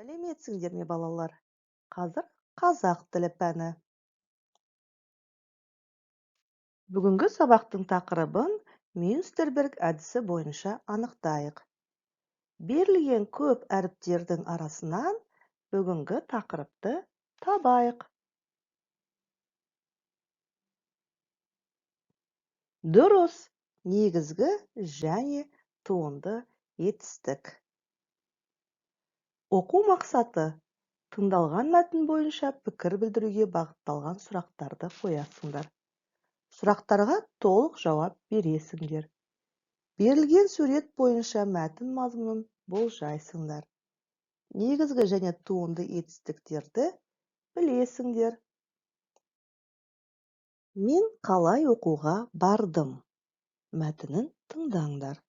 Сәлеметсіңдер ме, балалар? Қазір қазақ тілі пәні. Бүгінгі сабақтың тақырыбын Мюнстерберг әдісі бойынша анықтайық. Берілген көп әріптердің арасынан бүгінгі тақырыпты табайық. Дұрыс, негізгі және туынды етістік. Оқу мақсаты тыңдалған мәтін бойынша пікір білдіруге бағытталған сұрақтарды қоясыңдар. Сұрақтарға толық жауап бересіңдер. Берілген сурет бойынша мәтін мазмұнын болжайсыңдар. Негізгі және туынды етістіктерді білесіңдер. Мен қалай оқуға бардым? Мәтінін тыңдаңдар.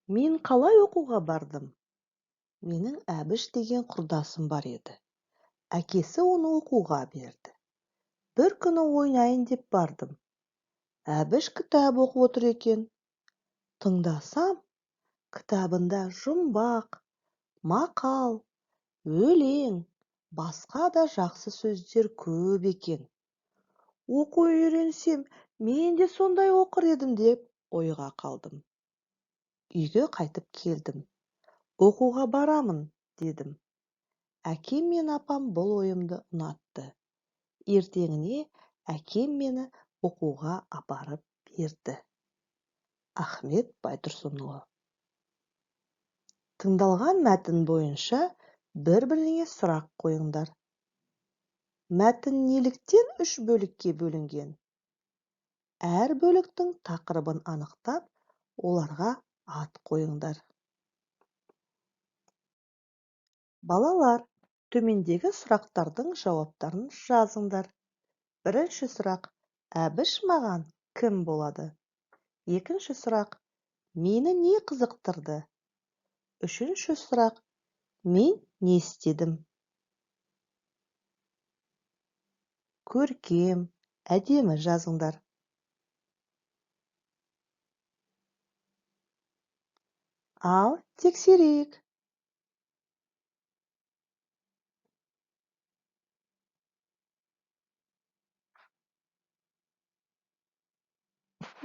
Мен қалай оқуға бардым? Менің Әбіш деген құрдасым бар еді. Әкесі оны оқуға берді. Бір күні ойнайын деп бардым. Әбіш кітап оқып отыр екен. Тыңдасам, кітабында жұмбақ, мақал, өлең, басқа да жақсы сөздер көп екен. Оқу үйренсем, мен де сондай оқыр едім деп ойға қалдым. Үйге қайтып келдім. Оқуға барамын, дедім. Әкем мен апам бұл ойымды ұнатты. Ертеңіне әкем мені оқуға апарып берді. Ахмет Байтұрсынұлы. Тыңдалған мәтін бойынша бір-біріне сұрақ қойыңдар. Мәтін неліктен 3 бөлікке бөлінген? Әр бөліктің тақырыбын анықтап, оларға ат қойыңдар. Балалар, төмендегі сұрақтардың жауаптарын жазыңдар. Бірінші сұрақ: Әбіш маған кім болады? Екінші сұрақ: мені не қызықтырды? Үшінші сұрақ: мен не істедім? Көркем, әдемі жазыңдар. Ал тексерейік.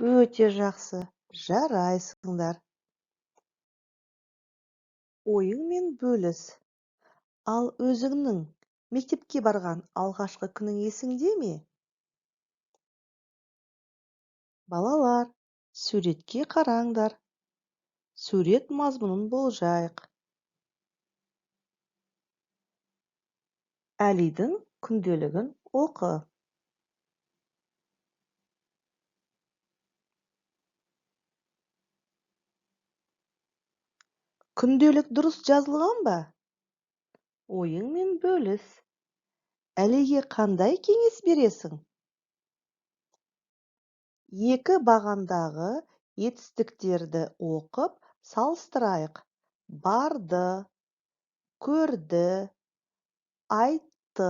Өте жақсы, жарайсыңдар. Ойыңмен бөліс. Ал өзіңнің мектепке барған алғашқы күнің есіңде ме? Балалар, суретке қараңдар. Сурет мазмұнын болжайық. Әлидің күнделігін оқы. Күнделік дұрыс жазылған ба? Ойыңмен бөліс. Әлиге қандай кеңес бересің? Екі бағандағы етістіктерді оқып салыстырайық. Барды, көрді, айтты,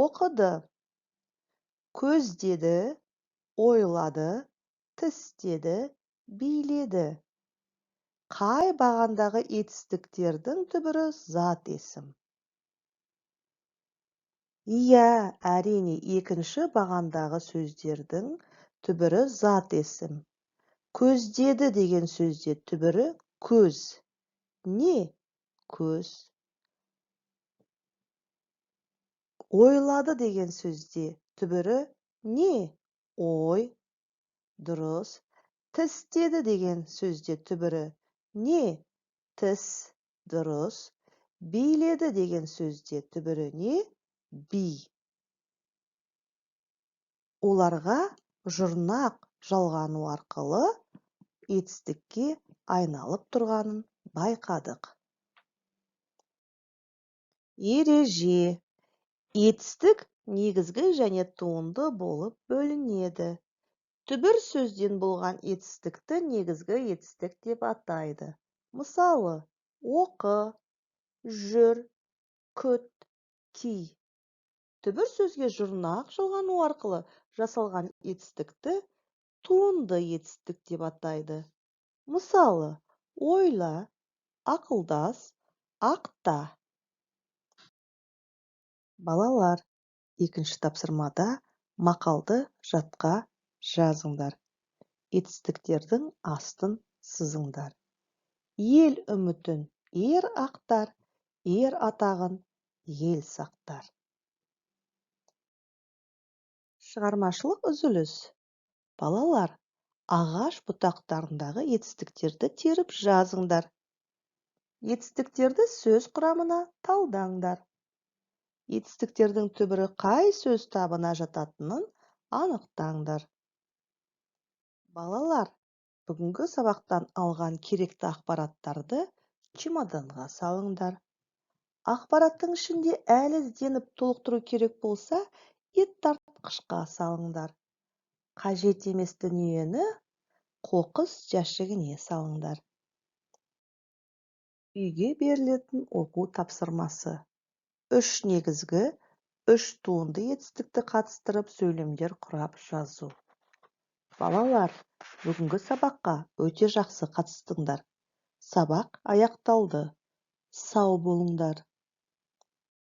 оқыды. Көздеді, ойлады, тістеді, биледі. Қай бағандағы етістіктердің түбірі зат есім? Иә, әрине, екінші бағандағы сөздердің түбірі зат есім. Көздеді деген сөзде түбірі көз. Не? Көз. Ойлады деген сөзде түбірі не? Ой. Дұрыс. Тістеді деген сөзде түбірі не? Тіс. Дұрыс. Биледі деген сөзде түбірі не? Би. Оларға жұрнақ жалғану арқылы етістікке айналып тұрғанын байқадық. Ереже. Етістік негізгі және туынды болып бөлінеді. Түбір сөзден болған етістікті негізгі етістік деп атайды. Мысалы, оқы, жүр, күт, ки. Түбір сөзге жұрнақ жалғану арқылы жасалған етістікті туынды етістік деп атайды. Мысалы, ойла, ақылдас, ақта. Балалар, екінші тапсырмада мақалды жатқа жазыңдар. Етістіктердің астын сызыңдар. Ел үмітін ер ақтар, ер атағын ел сақтар. Шығармашылық үзіліс. Балалар, ағаш бұтақтарындағы етістіктерді теріп жазыңдар. Етістіктерді сөз құрамына талдаңдар. Етістіктердің түбірі қай сөз табына жататынын анықтаңдар. Балалар, бүгінгі сабақтан алған керекті ақпараттарды чемоданға салыңдар. Ақпараттың ішінде әлі ізденіп толықтыру керек болса, ет тартқышқа салыңдар. Қажет емес дүниені қоқыс жәшігіне салыңдар. Үйге берілетін оқу тапсырмасы. 3 негізгі, 3 туынды етістікті қатыстырып сөйлемдер құрап жазу. Балалар, бүгінгі сабаққа өте жақсы қатыстыңдар. Сабақ аяқталды. Сау болыңдар.